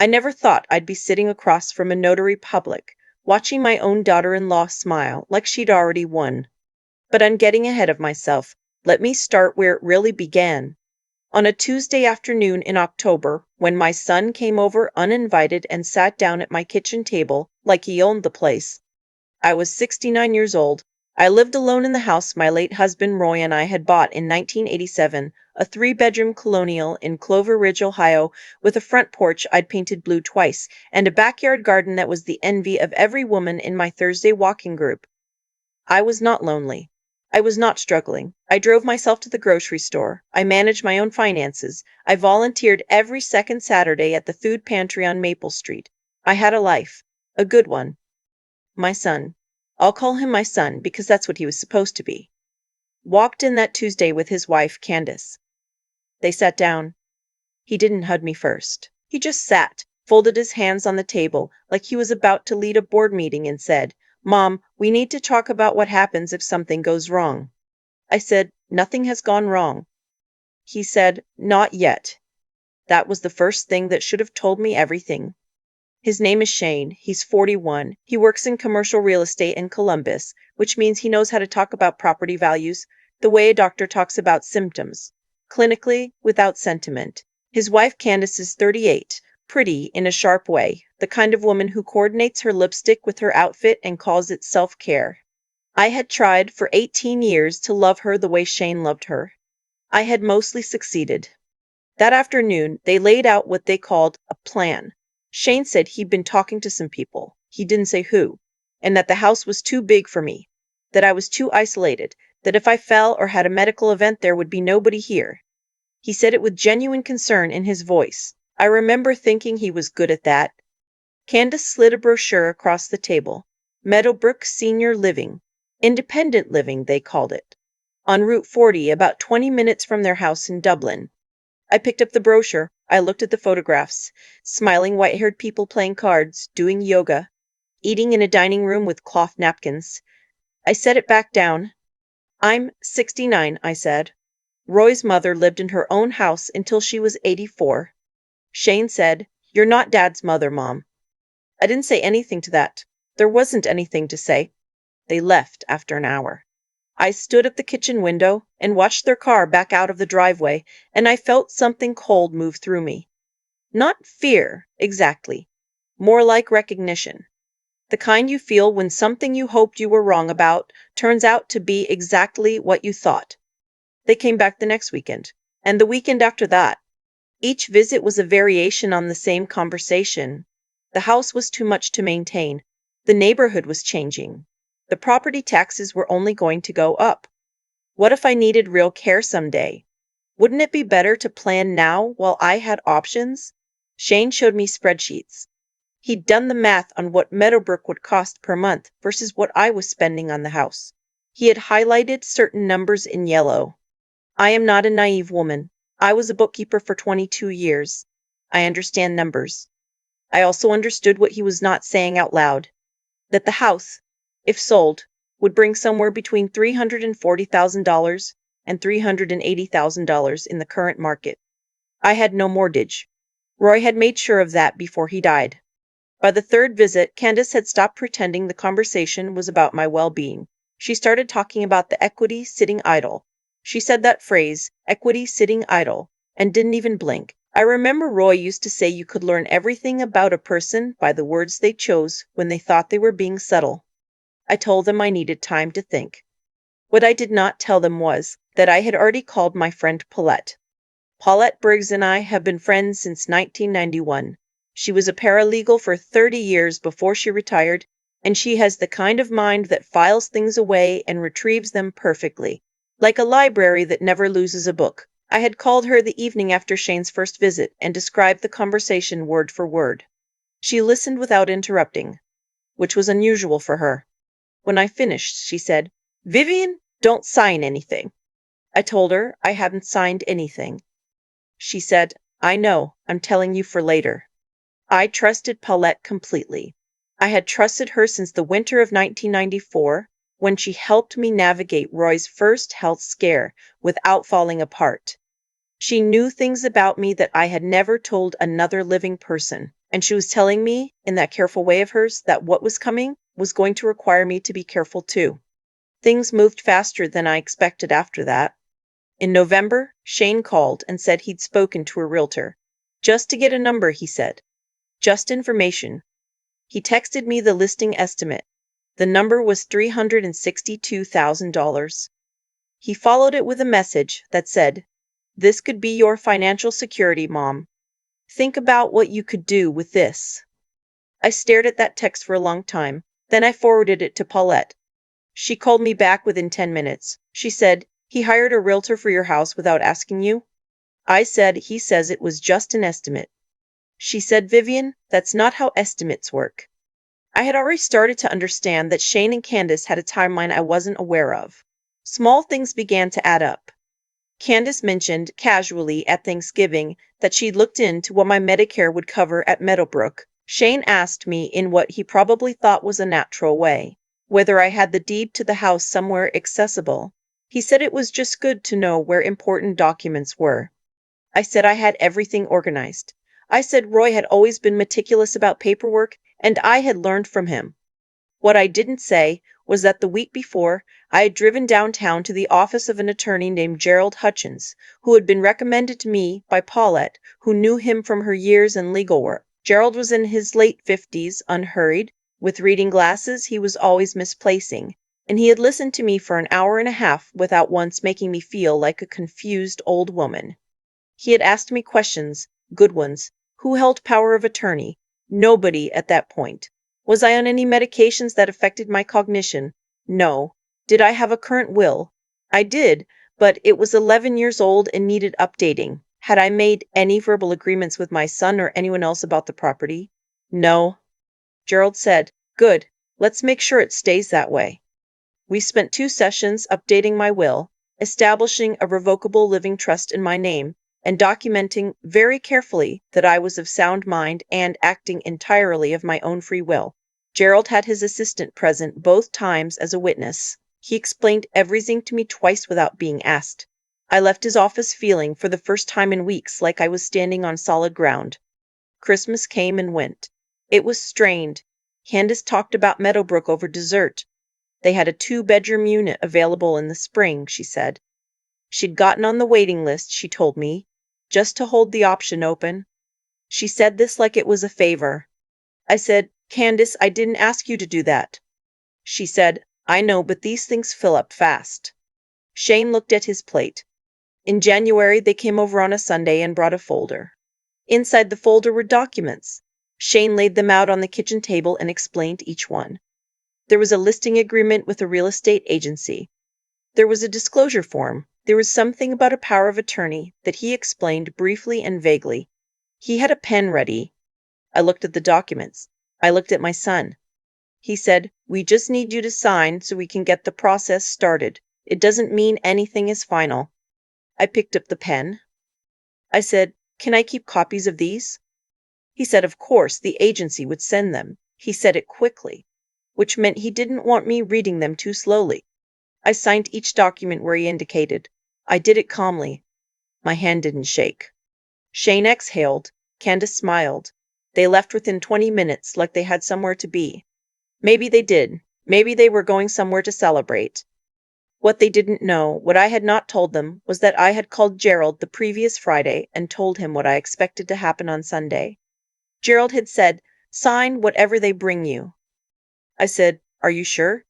I never thought I'd be sitting across from a notary public, watching my own daughter-in-law smile like she'd already won. But I'm getting ahead of myself. Let me start where it really began. On a Tuesday afternoon in October, when my son came over uninvited and sat down at my kitchen table like he owned the place. I was 69 years old. I lived alone in the house my late husband Roy and I had bought in 1987, a three-bedroom colonial in Clover Ridge, Ohio, with a front porch I'd painted blue twice, and a backyard garden that was the envy of every woman in my Thursday walking group. I was not lonely. I was not struggling. I drove myself to the grocery store. I managed my own finances. I volunteered every second Saturday at the food pantry on Maple Street. I had a life. A good one. My son. I'll call him my son because that's what he was supposed to be. Walked in that Tuesday with his wife, Candace. They sat down. He didn't hug me first. He just sat, folded his hands on the table like he was about to lead a board meeting and said, "Mom, we need to talk about what happens if something goes wrong." I said, "Nothing has gone wrong." He said, "Not yet." That was the first thing that should have told me everything. His name is Shane. He's 41. He works in commercial real estate in Columbus, which means he knows how to talk about property values the way a doctor talks about symptoms, clinically, without sentiment. His wife Candace is 38, pretty in a sharp way, the kind of woman who coordinates her lipstick with her outfit and calls it self-care. I had tried for 18 years to love her the way Shane loved her. I had mostly succeeded. That afternoon, they laid out what they called a plan. Shane said he'd been talking to some people, he didn't say who, and that the house was too big for me, that I was too isolated, that if I fell or had a medical event there would be nobody here. He said it with genuine concern in his voice. I remember thinking he was good at that. Candace slid a brochure across the table. Meadowbrook Senior Living. Independent living, they called it. On Route 40, about 20 minutes from their house in Dublin. I picked up the brochure. I looked at the photographs. Smiling white-haired people playing cards, doing yoga, eating in a dining room with cloth napkins. I set it back down. "I'm 69, I said. Roy's mother lived in her own house until she was 84. Shane said, "You're not Dad's mother, Mom." I didn't say anything to that. There wasn't anything to say. They left after an hour. I stood at the kitchen window and watched their car back out of the driveway, and I felt something cold move through me. Not fear, exactly. More like recognition. The kind you feel when something you hoped you were wrong about turns out to be exactly what you thought. They came back the next weekend, and the weekend after that. Each visit was a variation on the same conversation. The house was too much to maintain. The neighborhood was changing. The property taxes were only going to go up. What if I needed real care someday? Wouldn't it be better to plan now while I had options? Shane showed me spreadsheets. He'd done the math on what Meadowbrook would cost per month versus what I was spending on the house. He had highlighted certain numbers in yellow. I am not a naive woman. I was a bookkeeper for 22 years. I understand numbers. I also understood what he was not saying out loud. That the house, if sold, would bring somewhere between $340,000 and $380,000 in the current market. I had no mortgage. Roy had made sure of that before he died. By the third visit, Candace had stopped pretending the conversation was about my well-being. She started talking about the equity sitting idle. She said that phrase, equity sitting idle, and didn't even blink. I remember Roy used to say you could learn everything about a person by the words they chose when they thought they were being subtle. I told them I needed time to think. What I did not tell them was that I had already called my friend Paulette. Paulette Briggs and I have been friends since 1991. She was a paralegal for 30 years before she retired, and she has the kind of mind that files things away and retrieves them perfectly, like a library that never loses a book. I had called her the evening after Shane's first visit and described the conversation word for word. She listened without interrupting, which was unusual for her. When I finished, she said, "Vivian, don't sign anything." I told her I hadn't signed anything. She said, "I know, I'm telling you for later." I trusted Paulette completely. I had trusted her since the winter of 1994, when she helped me navigate Roy's first health scare without falling apart. She knew things about me that I had never told another living person, And she was telling me, in that careful way of hers, that what was coming was going to require me to be careful too. Things moved faster than I expected after that. In November, Shane called and said he'd spoken to a realtor. Just to get a number, he said. Just information. He texted me the listing estimate. The number was $362,000. He followed it with a message that said, "This could be your financial security, Mom. Think about what you could do with this." I stared at that text for a long time. Then I forwarded it to Paulette. She called me back within 10 minutes. She said, "He hired a realtor for your house without asking you?" I said, "He says it was just an estimate." She said, "Vivian, that's not how estimates work." I had already started to understand that Shane and Candace had a timeline I wasn't aware of. Small things began to add up. Candace mentioned casually at Thanksgiving that she'd looked into what my Medicare would cover at Meadowbrook. Shane asked me, in what he probably thought was a natural way, whether I had the deed to the house somewhere accessible. He said it was just good to know where important documents were. I said I had everything organized. I said Roy had always been meticulous about paperwork, and I had learned from him. What I didn't say was that the week before, I had driven downtown to the office of an attorney named Gerald Hutchins, who had been recommended to me by Paulette, who knew him from her years in legal work. Gerald was in his late 50s, unhurried, with reading glasses he was always misplacing, and he had listened to me for an hour and a half without once making me feel like a confused old woman. He had asked me questions, good ones. Who held power of attorney? Nobody at that point. Was I on any medications that affected my cognition? No. Did I have a current will? I did, but it was 11 years old and needed updating. Had I made any verbal agreements with my son or anyone else about the property? No. Gerald said, "Good. Let's make sure it stays that way." We spent 2 sessions updating my will, establishing a revocable living trust in my name, and documenting very carefully that I was of sound mind and acting entirely of my own free will. Gerald had his assistant present both times as a witness. He explained everything to me twice without being asked. I left his office feeling, for the first time in weeks, like I was standing on solid ground. Christmas came and went. It was strained. Candace talked about Meadowbrook over dessert. They had a 2-bedroom unit available in the spring, she said. She'd gotten on the waiting list, she told me, just to hold the option open. She said this like it was a favor. I said, "Candace, I didn't ask you to do that." She said, "I know, but these things fill up fast." Shane looked at his plate. In January, they came over on a Sunday and brought a folder. Inside the folder were documents. Shane laid them out on the kitchen table and explained each one. There was a listing agreement with a real estate agency. There was a disclosure form. There was something about a power of attorney that he explained briefly and vaguely. He had a pen ready. I looked at the documents. I looked at my son. He said, "We just need you to sign so we can get the process started. It doesn't mean anything is final." I picked up the pen. I said, "Can I keep copies of these?" He said, of course, the agency would send them. He said it quickly, which meant he didn't want me reading them too slowly. I signed each document where he indicated. I did it calmly. My hand didn't shake. Shane exhaled. Candace smiled. They left within 20 minutes, like they had somewhere to be. Maybe they did. Maybe they were going somewhere to celebrate. What they didn't know, what I had not told them, was that I had called Gerald the previous Friday and told him what I expected to happen on Sunday. Gerald had said, "Sign whatever they bring you." I said, "Are you sure?"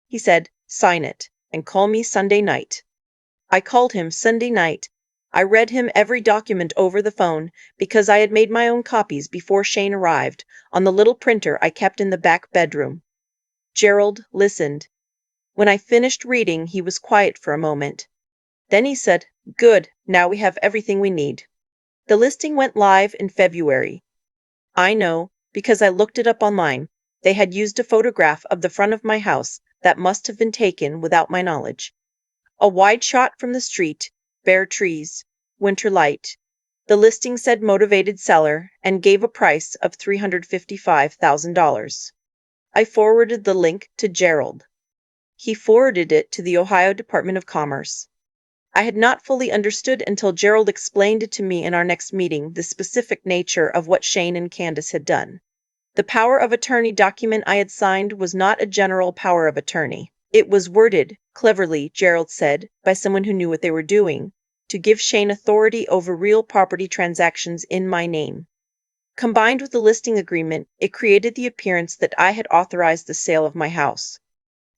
He said, "Sign it, and call me Sunday night." I called him Sunday night. I read him every document over the phone, because I had made my own copies before Shane arrived, on the little printer I kept in the back bedroom. Gerald listened. When I finished reading, he was quiet for a moment. Then he said, "Good, now we have everything we need." The listing went live in February. I know, because I looked it up online. They had used a photograph of the front of my house that must have been taken without my knowledge. A wide shot from the street, bare trees, winter light. The listing said motivated seller and gave a price of $355,000. I forwarded the link to Gerald. He forwarded it to the Ohio Department of Commerce. I had not fully understood until Gerald explained to me in our next meeting the specific nature of what Shane and Candace had done. The power of attorney document I had signed was not a general power of attorney. It was worded, cleverly, Gerald said, by someone who knew what they were doing, to give Shane authority over real property transactions in my name. Combined with the listing agreement, it created the appearance that I had authorized the sale of my house.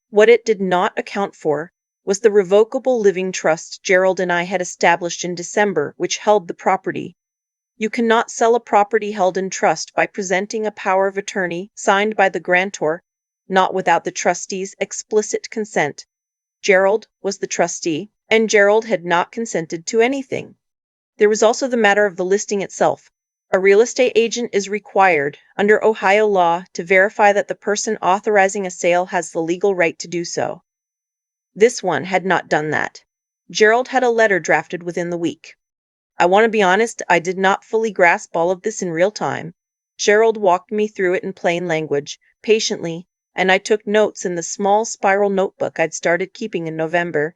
What it did not account for was the revocable living trust Gerald and I had established in December, which held the property. You cannot sell a property held in trust by presenting a power of attorney signed by the grantor, not without the trustee's explicit consent. Gerald was the trustee, and Gerald had not consented to anything. There was also the matter of the listing itself. A real estate agent is required, under Ohio law, to verify that the person authorizing a sale has the legal right to do so. This one had not done that. Gerald had a letter drafted within the week. I want to be honest, I did not fully grasp all of this in real time. Gerald walked me through it in plain language, patiently, and I took notes in the small spiral notebook I'd started keeping in November.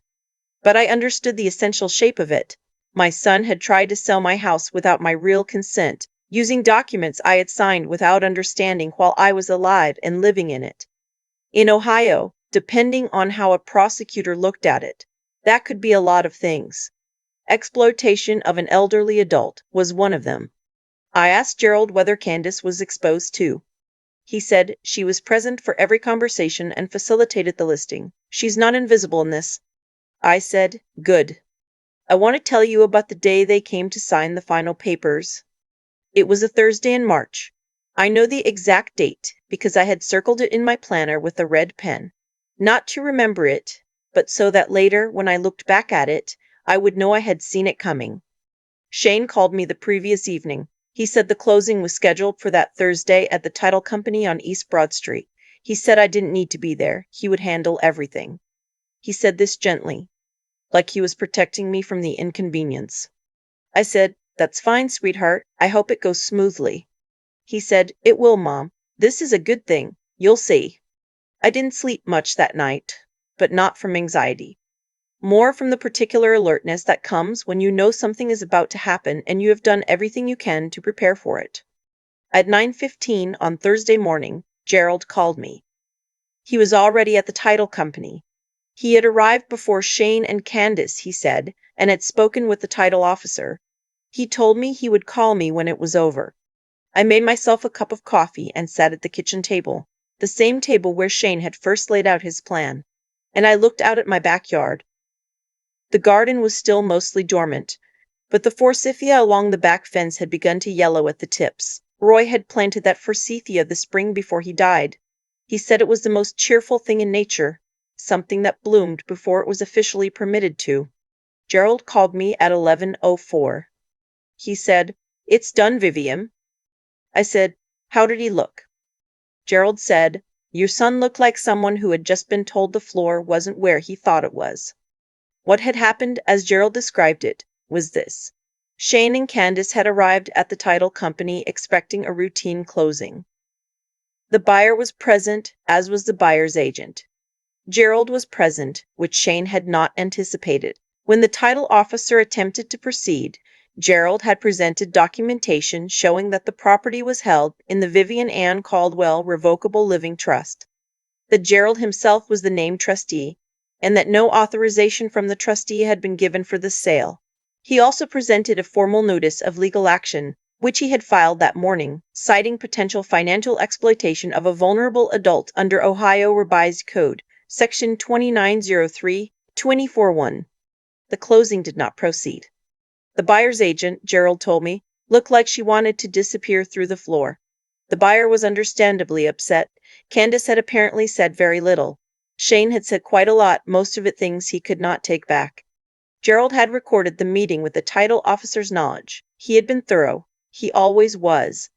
But I understood the essential shape of it. My son had tried to sell my house without my real consent, using documents I had signed without understanding while I was alive and living in it. In Ohio, depending on how a prosecutor looked at it, that could be a lot of things. Exploitation of an elderly adult was one of them. I asked Gerald whether Candace was exposed too. He said she was present for every conversation and facilitated the listing. She's not invisible in this. I said, good. I want to tell you about the day they came to sign the final papers. It was a Thursday in March. I know the exact date because I had circled it in my planner with a red pen. Not to remember it, but so that later, when I looked back at it, I would know I had seen it coming. Shane called me the previous evening. He said the closing was scheduled for that Thursday at the title company on East Broad Street. He said I didn't need to be there. He would handle everything. He said this gently, like he was protecting me from the inconvenience. I said, that's fine, sweetheart. I hope it goes smoothly. He said, it will, Mom. This is a good thing. You'll see. I didn't sleep much that night, but not from anxiety. More from the particular alertness that comes when you know something is about to happen and you have done everything you can to prepare for it. At 9:15 on Thursday morning, Gerald called me. He was already at the title company. He had arrived before Shane and Candace, he said, and had spoken with the title officer. He told me he would call me when it was over. I made myself a cup of coffee and sat at the kitchen table, the same table where Shane had first laid out his plan, and I looked out at my backyard. The garden was still mostly dormant, but the forsythia along the back fence had begun to yellow at the tips. Roy had planted that forsythia the spring before he died. He said it was the most cheerful thing in nature, something that bloomed before it was officially permitted to. Gerald called me at 11:04. He said, it's done, Vivian. I said, how did he look? Gerald said, your son looked like someone who had just been told the floor wasn't where he thought it was. What had happened, as Gerald described it, was this. Shane and Candace had arrived at the title company expecting a routine closing. The buyer was present, as was the buyer's agent. Gerald was present, which Shane had not anticipated. When the title officer attempted to proceed, Gerald had presented documentation showing that the property was held in the Vivian Ann Caldwell Revocable Living Trust, that Gerald himself was the named trustee, and that no authorization from the trustee had been given for the sale. He also presented a formal notice of legal action, which he had filed that morning, citing potential financial exploitation of a vulnerable adult under Ohio Revised Code, Section 2903-241. The closing did not proceed. The buyer's agent, Gerald told me, looked like she wanted to disappear through the floor. The buyer was understandably upset. Candace had apparently said very little. Shane had said quite a lot, most of it things he could not take back. Gerald had recorded the meeting with the title officer's knowledge. He had been thorough. He always was.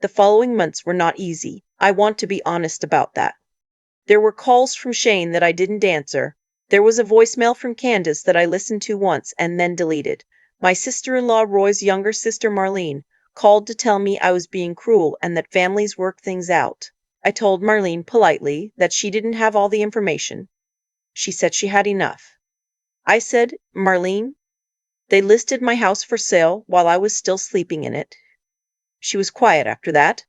The following months were not easy. I want to be honest about that. There were calls from Shane that I didn't answer. There was a voicemail from Candace that I listened to once and then deleted. My sister-in-law, Roy's younger sister, Marlene, called to tell me I was being cruel and that families work things out. I told Marlene politely that she didn't have all the information. She said she had enough. I said, "Marlene, they listed my house for sale while I was still sleeping in it." She was quiet after that.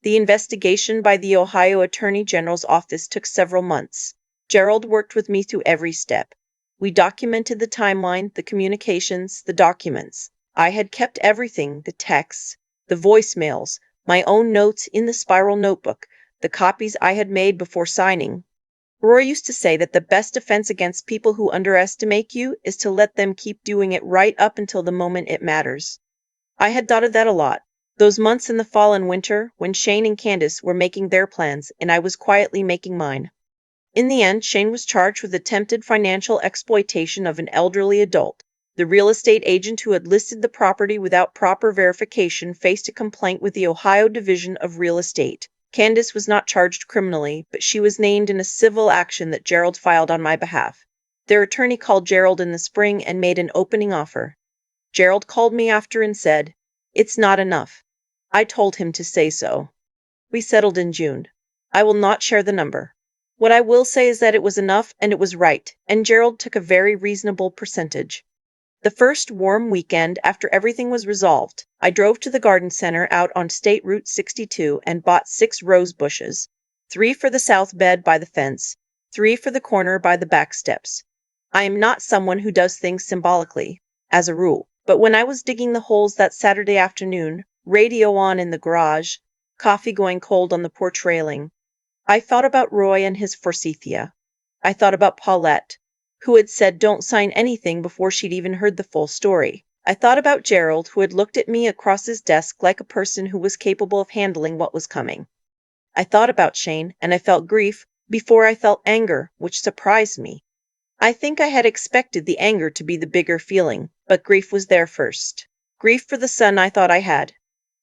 The investigation by the Ohio Attorney General's office took several months. Gerald worked with me through every step. We documented the timeline, the communications, the documents. I had kept everything, the texts, the voicemails, my own notes in the spiral notebook, the copies I had made before signing. Roy used to say that the best defense against people who underestimate you is to let them keep doing it right up until the moment it matters. I had thought of that a lot. Those months in the fall and winter when Shane and Candace were making their plans and I was quietly making mine. In the end, Shane was charged with attempted financial exploitation of an elderly adult. The real estate agent who had listed the property without proper verification faced a complaint with the Ohio Division of Real Estate. Candace was not charged criminally, but she was named in a civil action that Gerald filed on my behalf. Their attorney called Gerald in the spring and made an opening offer. Gerald called me after and said, "It's not enough." I told him to say so. We settled in June. I will not share the number. What I will say is that it was enough and it was right, and Gerald took a very reasonable percentage. The first warm weekend after everything was resolved, I drove to the garden center out on State Route 62 and bought 6 rose bushes, 3 for the south bed by the fence, 3 for the corner by the back steps. I am not someone who does things symbolically, as a rule, but when I was digging the holes that Saturday afternoon, radio on in the garage, coffee going cold on the porch railing, I thought about Roy and his forsythia. I thought about Paulette, who had said don't sign anything before she'd even heard the full story. I thought about Gerald, who had looked at me across his desk like a person who was capable of handling what was coming. I thought about Shane, and I felt grief before I felt anger, which surprised me. I think I had expected the anger to be the bigger feeling, but grief was there first. Grief for the son I thought I had.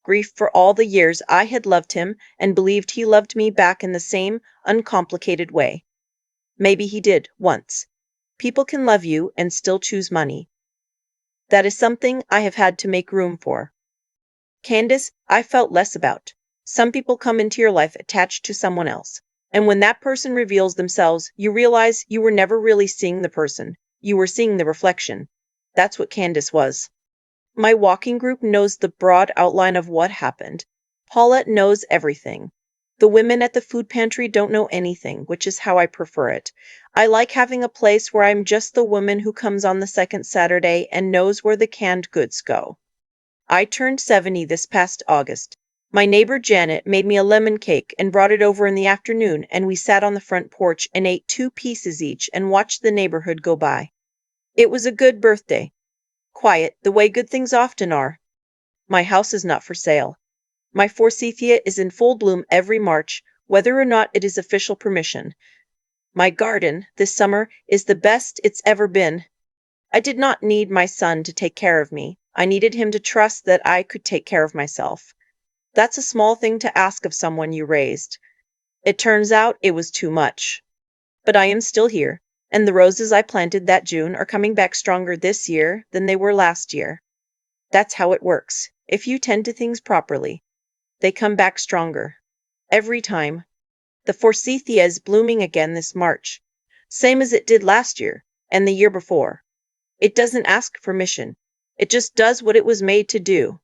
Grief for all the years I had loved him and believed he loved me back in the same uncomplicated way. Maybe he did, once. People can love you and still choose money. That is something I have had to make room for. Candace, I felt less about. Some people come into your life attached to someone else. And when that person reveals themselves, you realize you were never really seeing the person. You were seeing the reflection. That's what Candace was. My walking group knows the broad outline of what happened. Paulette knows everything. The women at the food pantry don't know anything, which is how I prefer it. I like having a place where I'm just the woman who comes on the second Saturday and knows where the canned goods go. I turned 70 this past August. My neighbor Janet made me a lemon cake and brought it over in the afternoon, and we sat on the front porch and ate 2 pieces each and watched the neighborhood go by. It was a good birthday. Quiet, the way good things often are. My house is not for sale. My forsythia is in full bloom every March, whether or not it is official permission. My garden, this summer, is the best it's ever been. I did not need my son to take care of me. I needed him to trust that I could take care of myself. That's a small thing to ask of someone you raised. It turns out it was too much. But I am still here, and the roses I planted that June are coming back stronger this year than they were last year. That's how it works. If you tend to things properly, they come back stronger. Every time. The forsythia is blooming again this March, same as it did last year and the year before. It doesn't ask permission. It just does what it was made to do.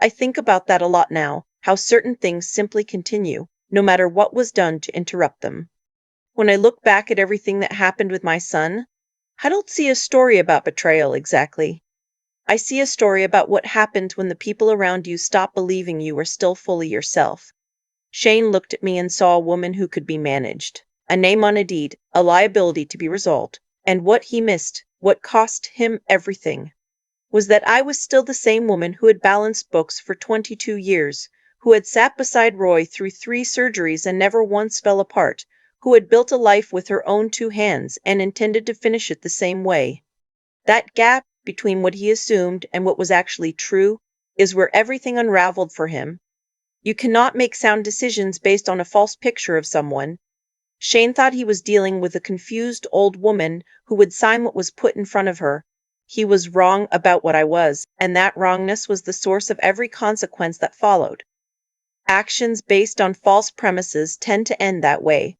I think about that a lot now, how certain things simply continue, no matter what was done to interrupt them. When I look back at everything that happened with my son, I don't see a story about betrayal exactly. I see a story about what happens when the people around you stop believing you are still fully yourself. Shane looked at me and saw a woman who could be managed, a name on a deed, a liability to be resolved, and what he missed, what cost him everything, was that I was still the same woman who had balanced books for 22 years, who had sat beside Roy through 3 surgeries and never once fell apart, who had built a life with her own 2 hands and intended to finish it the same way. That gap between what he assumed and what was actually true is where everything unraveled for him. You cannot make sound decisions based on a false picture of someone. Shane thought he was dealing with a confused old woman who would sign what was put in front of her. He was wrong about what I was, and that wrongness was the source of every consequence that followed. Actions based on false premises tend to end that way.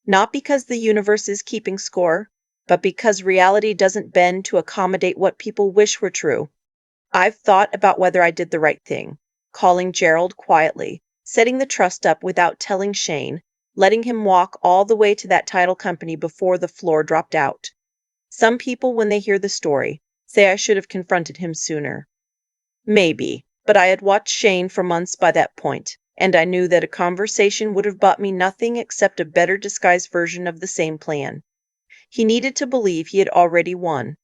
Not because the universe is keeping score, but because reality doesn't bend to accommodate what people wish were true. I've thought about whether I did the right thing, calling Gerald quietly, setting the trust up without telling Shane, letting him walk all the way to that title company before the floor dropped out. Some people, when they hear the story, say I should have confronted him sooner. Maybe, but I had watched Shane for months by that point, and I knew that a conversation would have bought me nothing except a better disguised version of the same plan. He needed to believe he had already won.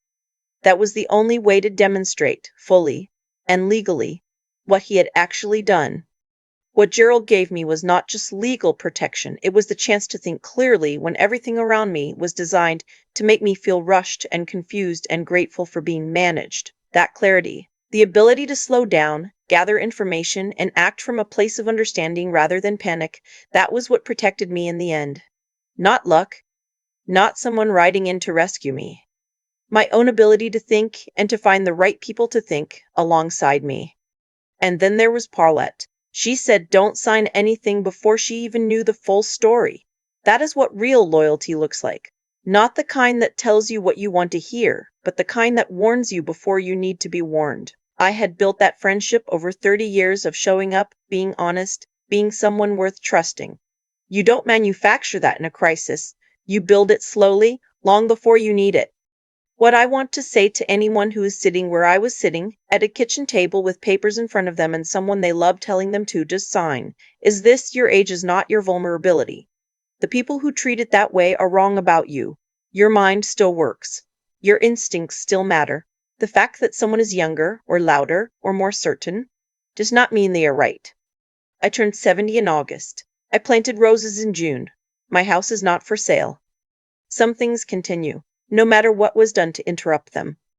That was the only way to demonstrate, fully and legally, what he had actually done. What Gerald gave me was not just legal protection, it was the chance to think clearly when everything around me was designed to make me feel rushed and confused and grateful for being managed. That clarity, the ability to slow down, gather information, and act from a place of understanding rather than panic, that was what protected me in the end. Not luck, not someone riding in to rescue me. My own ability to think and to find the right people to think alongside me. And then there was Paulette. She said don't sign anything before she even knew the full story. That is what real loyalty looks like. Not the kind that tells you what you want to hear, but the kind that warns you before you need to be warned. I had built that friendship over 30 years of showing up, being honest, being someone worth trusting. You don't manufacture that in a crisis. You build it slowly, long before you need it. What I want to say to anyone who is sitting where I was sitting, at a kitchen table with papers in front of them and someone they love telling them to just sign, is this: your age is not your vulnerability. The people who treat it that way are wrong about you. Your mind still works. Your instincts still matter. The fact that someone is younger, or louder, or more certain, does not mean they are right. I turned 70 in August. I planted roses in June. My house is not for sale. Some things continue, no matter what was done to interrupt them.